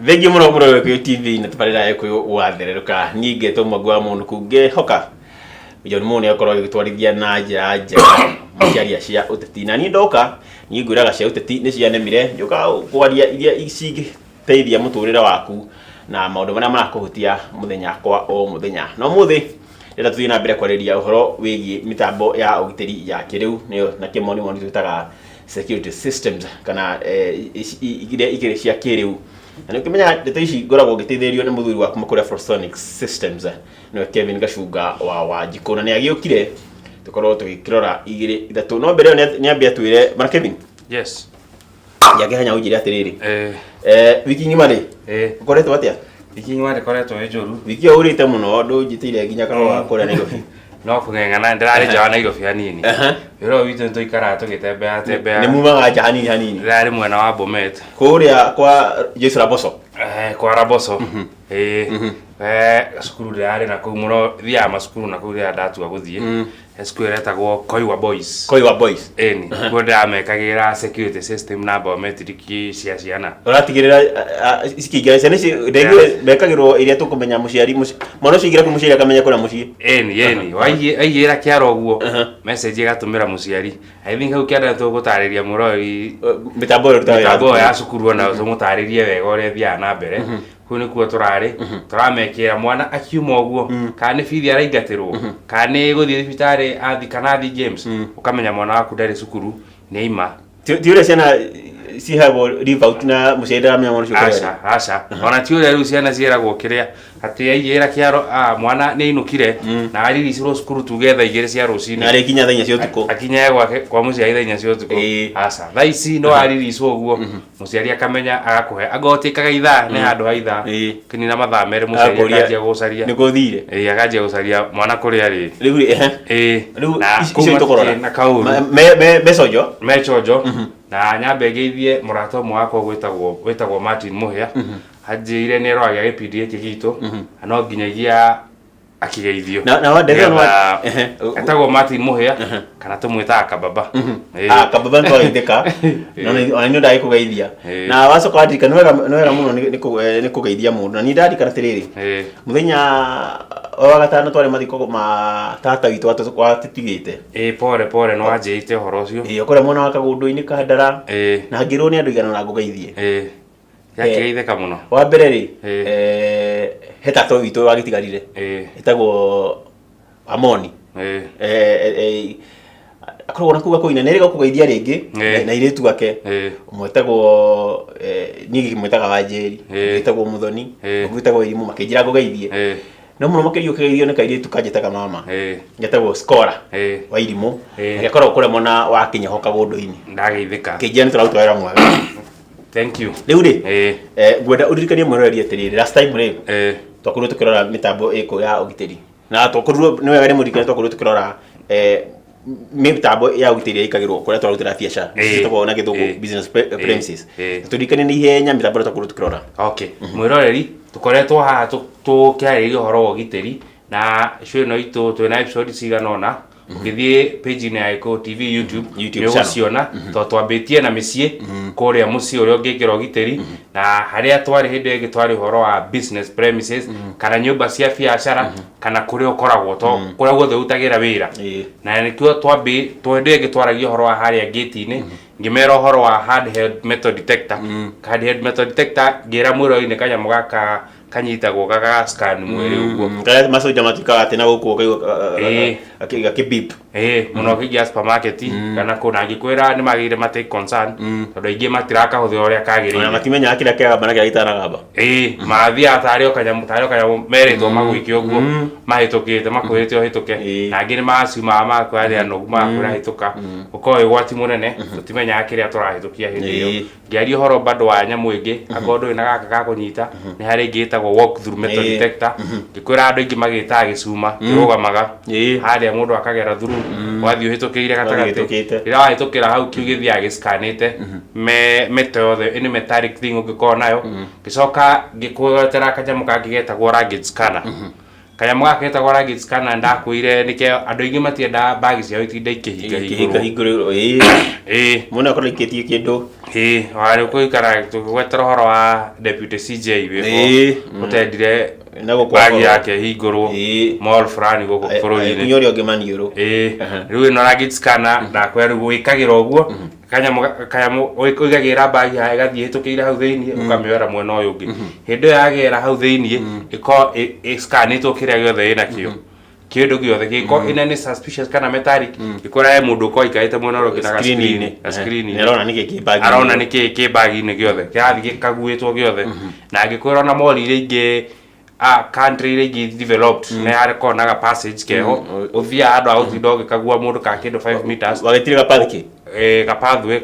Thengi muno muno kwa TV na tuparira yako wathereruka ninge to magwa mundu kunge hoka John Mone akorwo agitwarithia na njaja makiaria cia uteti na ni ndoka ni ngwiraga cia uteti ni cianemire njuka kwaria iria ici teithia muturira waku na maundu maria marakuhutia muthenya kwa o muthenya no muthi rira tuthii na mbere kwariria uhoro wigi mitambo ya ugiteri ya kiriu na kimoni moni twitaga security systems kana igire cia kiriu na ukimenya ndeto ici ngoragwo ngiteithĩrĩrio nĩ mũthuri waku Makuria Flosonic Systems no Kevin Gacunga wa Jikona ni agiukire tukorwo tugikirora igire ithatu no mbere ni ambia twire Mara Kevin. Yes. Yagehanya ujire atiriri wiki ngima ri ukoretwo atia wiki ngima ri koretwo njuru wiki yo urite muno ndunjitire nginya karwa kuria Nairobi no kungengana ndirari nja Nairobi hanini iro witu tuikara tugitembea ni mumaga nja hanini ndari mwena wa Bomet kuria kwa Jesu Raboso kwa Raboso sukuru ndari na kuu muno thia masukuru na kuu ria ndatua guthie sukuru etagwo Koiwa Boys eni kuo ndamekagira security system na biometric cia ciana uratigirira ikigira ciana ici ndegire bekagirwo iria tukumenya muciari mwana cigira ku muciari akamenya kuna mucii eni waigera kiaro guo message igatumira muciari I think hau kianda tugutariria murori mitambo ya sukuru na tumutaririe wega uria thia na mbere kuni kuo turari turamekira mwana akiuma uguo kana bithi araingatirwo kana guthie thibitari athi kana athi James ukamenya mwana waku ndari sukuru ni ima tiure ciana cihagwo revout na mucenda amenya mwana ciukire aca ona tiure riu ciana cieragwo kiria ati aigera kiaro mwana ni inukire na ariricirwo sukuru tugetha igere cia rucini na ari kinya thainya cia utuko akinya gwake kwa muciari thainya cia utuko aca thaici no ariricwo uguo muciari akamenya agakuhe agotikaga ithaa ni handu ha ithaa kinina mathaa mere muciari akajia gucaria ni guthire akajia gucaria mwana kuri ari riu riu icio tukorora na kauru mechojo na nyambe geithie murato mwako gwitagwo Martin Muhia ajire nero agia gipindi iki gitu no nginyagia akigeithio na wandere etagwo Martin Muhia kana tumwita kababa kababa ndo aitheka no ni ndai kugeithia na wacoka wadirika no wega muno ni kugeithia mundu na ni ndarikana tiriri muthenya wa gatano twari mathiko ma tata witu atitigite pore no ajite horo ucio ukore mwana wa kagundu-ini kandara na ngirwo ni andu igana na ngugeithie yakigeitheka muno wa mbere ri hetato witu wa gitigarire etagwo Amoni akorwo na kuga kuina neriga kugeithia ringi na iritu gake mwetagwo ni mwetaga Wanjeri etagwo Muthoni gwitagwo Irimu makijira kugeithie no muno makirio kugeithio ni kairitu kanjetaga mama ngetagwo Skora wa Irimu akorwo kure mona wa kinya hoka gundu-ini ndageithika kijia ni turawira mwega thank you riu ri gwenda uririkanie mwerori atiriri last time ri twakorwo tukirora mitambo iko ya ugiteri na twakorwo ni wega ni murikane twakorwo tukirora mitambo ya ugiteri ikagirwo kuria twarutira biacara twakorwo na githugu business premises turikane ni ihenya mitambo twakorwo tukirora okay mwiroreri tukoretwo haha tukiarĩrĩria ũhoro wa ugiteri na show ĩno itũ twĩna episode cigana ũna ukithie page ya Eko TV YouTube nĩũgũciona to twambĩtie na mĩciĩ kũrĩa mũciĩ ũrĩa ũngĩkĩra ũgiteri na harĩa twarĩ hĩndĩ ĩngĩ twarĩ ũhoro wa business premises kana nyũmba cia biacara kana kũrĩa ũkoragwo to kũrĩa guothe ũrutagĩra wĩra na nĩkĩo hĩndĩ ĩngĩ twaragia ũhoro wa harĩa gate-inĩ ngĩmera ũhoro wa handheld metal detector handheld metal detector ngĩra mwĩrori-inĩ kanyamũ gaka kanyitagwo gaga scan mwĩrĩ ũguo kaya masoja matikaga tena gũkũ akibip muno kĩgia supermarket kana kuna ngĩkwĩra nĩ magĩrĩire matake concern tondũ aingĩ matirakahũthĩra ũrĩa kagĩrĩire na matimenya kĩrĩa kĩagamba na kĩrĩa gĩtanagamba mathia tarĩ kanyamũ merĩtwo magwĩke ũguo mahĩtũkĩte makwĩrĩte ũhĩtũke na angĩ nĩ maciumaga makwĩrĩa nogu makwĩra hĩtũka ũkorwo ũgwati mũnene tũtimenyaga kĩrĩa tũrahĩtũkia hĩndĩ ĩyo ngĩaria ũhoro bado wa nyamũ ĩngĩ akorwo ndũrĩ na gaka ga kũnyita nĩ harĩ ĩngĩ ĩtagwo walk through metal detector ngĩkwĩra andũ aingĩ magĩtaga gĩcuma kĩrũgamaga harĩa mũndũ akagera through wathi ũhĩtũkĩire gatagatĩ rĩrĩa wahĩtũkĩra hau kiu gĩthiaga gĩscanĩte meto yothe any metallic thing ũngĩkorwo nayo gĩcoka ngĩkwĩrotera kanyamũ kangĩ getagwo luggage scanner kanyamũ gaka getagwo luggage scanner ndakwĩire nĩkĩo andũ aingĩ matiendaga bagi ciao itinda ikĩhinga hingũrĩrwo mũno akorwo ikĩtie kĩndũ wari kuikara tukigwetera horo wa deputy CJ wiko utendire bagi yake hingurwo mall fulani guku bururi-ini nyori ongemani yoro riu ino ragitskana na kwera gwikagira uguo kanyamu uigagira bagi ya gathie hitukire hau thiini ukamiora mwena uyu ungi hindi yagera hau thiini iko scanitwo kiria giothe ina kio kindu giothe giko inene suspicious kana metallic ikora mundu ko ikaite mwena uyu ngina screen arona niki ki bagi ni giothe kiathi gikaguitwo giothe na gikwira na mall ire ingi country ire developed na yare konaga passage keho uthia andu authindo gikagua mundu ka kindu 5 meters wagitire ga pathway ga pathway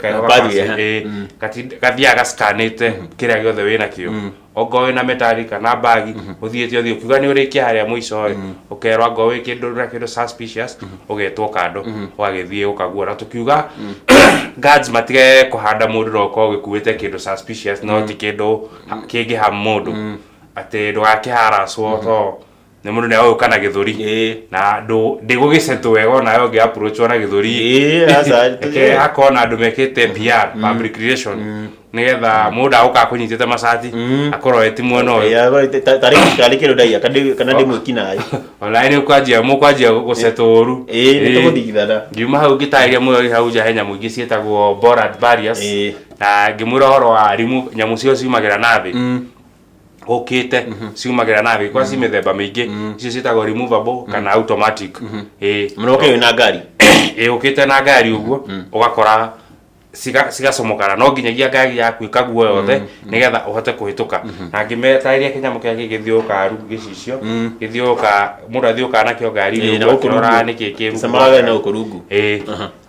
kathia ga scanite kiria giothe wina kio ogo na metallic na bagi uthiete uthio kiuga ni urikia haria muico ukerwa ngo wi kindu na kindu suspicious ugetwo kando wagithie ukagua na tukiuga guards matige kuhanda mundu roko gikuite kindu suspicious no ti kindu kingi ha mundu ate ndugakiharaco to ni mundu ne oyo kana githuri na ndigugicetu wega na yo gi approach na githuri asa akona andu mekite PR public relation nigetha mundu auka kunyitite macati akorwo eti mwena oyo tariki kiro dai kana ndimwikina ayo online ukwanjia guceturu nituguthigithana ngiuma hau ngitairia muyo hau ja henya muingi cietagwo board barriers na ngimura horo wa rimu nyamu cio ciumagira nathi okite ciumagira nathi kwa ci mithemba mingi icio cietagwo removable kana automatic munoke na ngari okite na ngari uguo ugakora sigacomokana no nginyagia ngari yaku ikagua yothe nigetha uhote kuhituka na ngimetairia kinyamu kia githioka ru gicicio githioka mundu athioka na kio ngari ni ukurora niki kiru samaga na ukurungu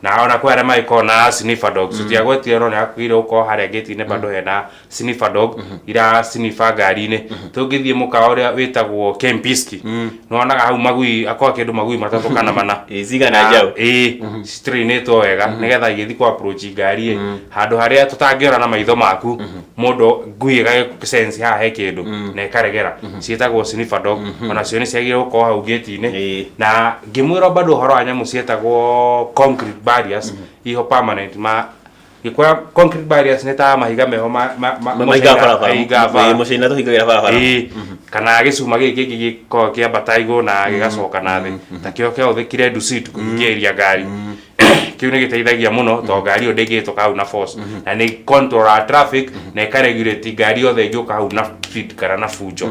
na ona kwara mai kona sniffer dogs utiagwetie no yakuire uko haria gate-ini bado hena sniffer dog ira sniffer ngari-ini tungithie muka uria witagwo Kempiski no onaga hau magui akwa kindu magui matatu kana mana zigana jau strainetwo wega nigetha igithi ku approach ngari handu haria tutangiora na maitho maku mundu ngui ga sense ha he kindu na ikaregera cietagwo sniffer dog ona cio ni ciagire uko hau gate-ini na ngimwira bado horo wa nyamu cietagwo concrete barriers iho permanent gikwa concrete barriers neta mahiga meho mahiga barabara mucina tuhigagira barabara kana gicuma giki giko kia bataigo na gigacoka nathi takio kia uthikire dusit kuingiria ngari kiu ni giteithagia muno to ngari ndingituka hau na force na ni control traffic na ikaregulate ngari yothe ngiuka hau na speed kana na fujo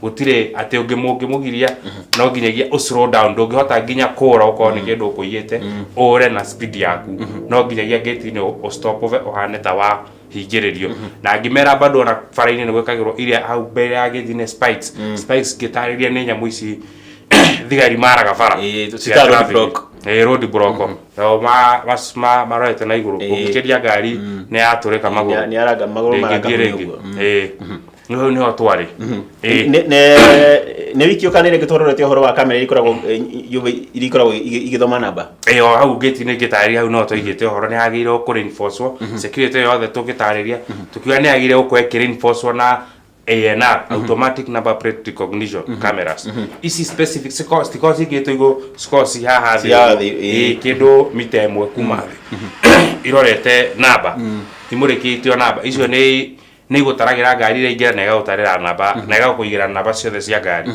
gutire ate ungimugiria no nginyagia slow down ndungihota nginya kura uko ni kindu kuiyete ore na speed yaku no nginyagia gate-ini o stop ohane ta wa hingiririo na ngimera bado na faraini ni gwekagirwo iria hau mbere ya gate-ini spikes gitariria ni nyamu ici thigari maraga bara road block yo marorete na iguru ukiria ngari ni yaturika maguru ni araga maguru maraga ni ho twari ne wiki okanire gitororete horo wa kamera ikoragwo igithoma namba hau gate-ini gitari hau no toigite horo ni hagire ku reinforce security yothe tugitariria tukiwa ni hagire ku reinforce na ANR automatic number plate recognition cameras isi specific because igito igo scosi haha kindu mita imwe kuma irorete namba imurikitio namba icio ni igutaragira ngari ira ingira na igagutarira namba na igakuigira namba ciothe cia ngari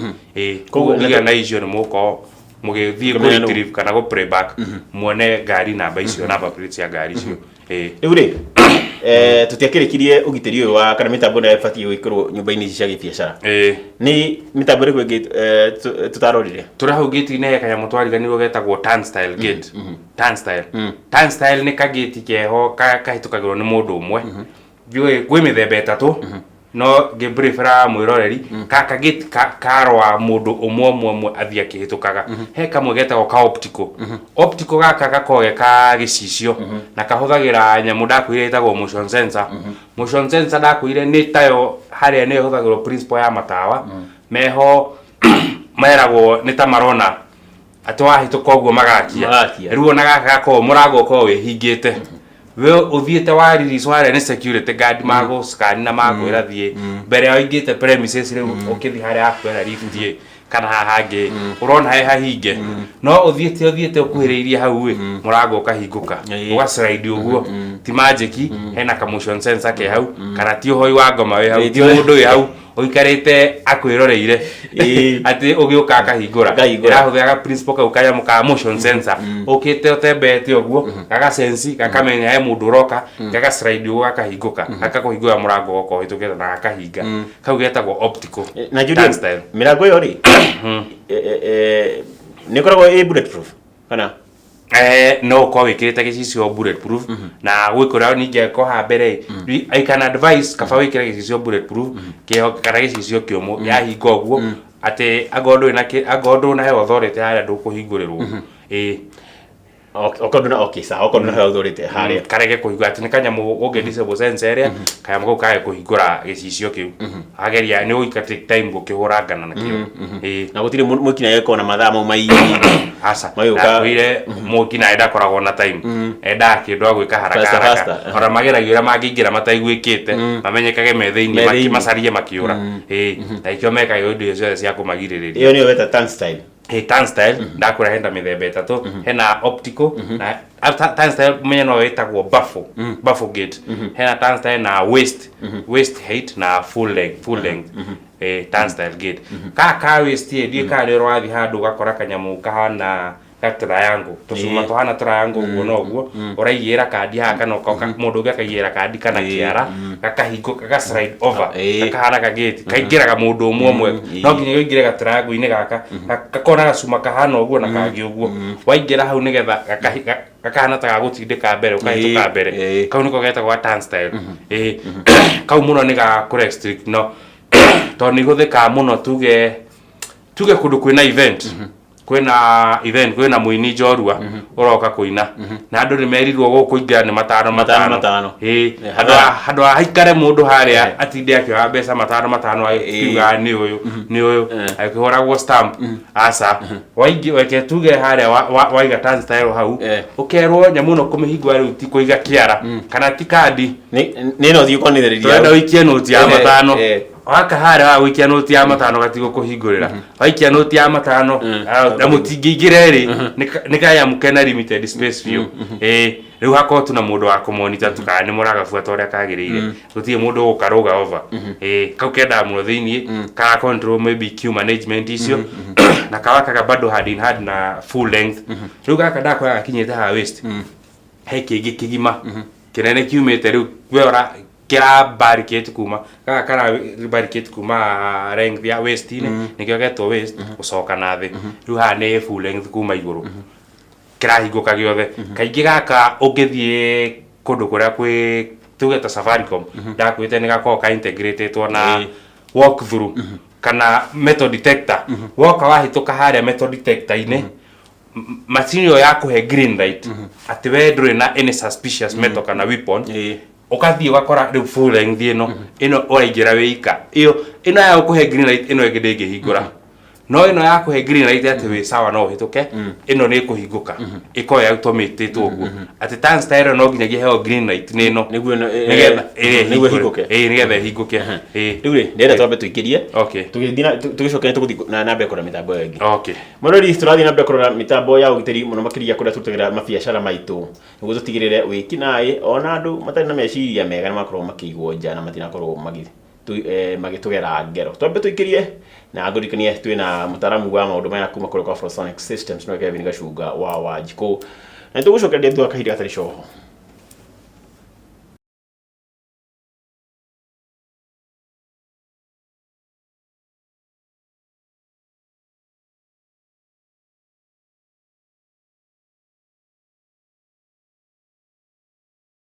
koguo ngiga na icio ni muko mugithie ku retrieve kana go playback muone ngari namba icio namba plate cia ngari icio uri tutiakirikirie ugitiri uyu wa kana mitambo na ifati gwikirwo nyumba-ini cia gibiacara ni mitambo iriku ingi tutarorire turi hau gate-ini kanyamu twariganirwo getagwo turnstile gate turnstile ni kagate keho kahitukagirwo ni mundu umwe gwi mithemba itatu no ngibrifera mwiroreri kaka gate karwa mundu umwe athia kihitukaga he kamwe getagwo ka optical gaka gakoge ka gicicio na kahuthagira nyamu ndakwire itagwo motion sensor ndakwire ni tayo haria ni huthagirwo principle ya matawa meho meragwo ni ta marona atwahituka uguo magakia riu na gaka gako murango ko wihingite we uthiete wa release ware ni security guard mago scan na mago irathie mbere ya ingite premises riu ukithi haria akwera lift kana hahange urona he hahinge no uthiete ukuhiriirie hau murango ukahingũka uga slide uguo ti magic hena ka motion sensor ke hau kana ti hoi wa ngoma we hau ti mundu we hau uikarite akwiroreire ati ugiuka akahingũra irahũthĩra principle kau kaya muka motion sensor ukite utembete uguo gaga sense gakamenya he mundu uroka gaga slide uguo akahingũka akakuhingũra murango goko hitukete na akahinga kau getagwo optical na Julian mirango yo ri ni koragwo bulletproof kana no ko wikirite gicicio bulletproof na gwikora ninge ko ha mbere I can advise kaba wikire gicicio bulletproof kiho kana gicicio kiomo yahinga uguo ati agondo na he authority haria ndukuhingũrĩrwo okay sawa okorwo he authority haria karege kuhingũra ati ni kanyamu unge disable sensor area kanyamu kau kage kuhingũra gicicio kiu ageria ni uika take time gukihura ngana na kio na gutire mwikina yeko na mathaa mau mai asa kuire mwikina enda koragwo na time enda kindu agwika haraka ora mageragira mangingira mataiguikite mamenyekage methe-ini macarie makiura na ikio mekaga undu icio cia kumagirĩrĩria iyo niyo weta turnstile turnstile ndakura henda mithemba itatu hena optical na turnstile menya no wetagwo baffle gate hena turnstile na waist height na full length turnstile gate ka waist ye ka ni rwathi handu gakora kanyamu kahana triangle tusuma tuhana triangle uguo no uguo uraigira kandi haka no mundu ungi akagira kandi kana kiara gakahinguka ga slide over kahana ka gate kaingiraga mundu umwe no nginya uingire ga triangle ine gaka gakona gacuma kahana uguo na kangi uguo waingira hau nigetha gakahana ta gagutindika mbere ukahituka mbere kau niko getagwo turnstile kau muno ni ga ku restrict no to ni guthika muno tuge kundu kwina event kwina muini njorua uroka kuina na andu ni merirwo gukuingira ni matano handu haikare mundu haria atinde akioya mbeca matano akiuga ni uyu akihoragwo stamp asa waingi weke tuge haria waiga turnstile hau ukerwo nyamu no kumihingwa riu ti kuiga kiara kana ti kandi ni no thiuko ni theriria ndo ikie noti ya matano waka hara wa wikia noti ya matano gatigo kuhingurira waikia noti ya matano na mutingingire ri nikaya mukena limited space view riu hako tuna mundu wa kumonitor tukana ni muraga fuata uria kagirire tutie mundu gukaruga over kau kenda muno thiini ka control maybe queue management icio na kawaka bado hand in hand na full length riu gaka ndako gakinyete ha waist he kingi kigima kinene kiumite riu we ora kira barricade kuma kana barricade kuma length ya waist ine nikyo geto waist ucoka na thi riu ha ne full length kuma iguru kira hinguka giothe kaingi gaka ungithie kundu kuria kwi tugeta Safaricom ndakwite ni gako ka integrated na walk through kana metal detector woka wahituka haria metal detector ine machine yo ya kuhe green light ati we nduri na any suspicious metal kana weapon ukathie wakora riu full length ino uraingira wika iyo ino ya kuhe green light ino ingide ngihingura no ino ya kuhe green light ati we sawa no hituke ino ni kuhinguka iko ya automated uguo ati turnstile no nginya heo green light ni ino niguo nigetha hinguke nigetha hinguke riu ri ndenda twambe tuikirie okay tugithina tugicoka tuguthi na nambe kura mitambo yengi okay morori turathi nambe kura mitambo ya ugiteri muno makiria kuria tutagira mabiacara maitu niguo tutigirire wiki nae ona andu matari na meciria mega na makorwo makigwo nja na matina korwo magitugera ngero twambe tuikirie na ngurikanie twina mutaramu wa maundu maya kuma kuri kwa Flosonic Systems no Kevin Gacunga wa Wanjikũ na tugucokeria tu akahinda gatari coho.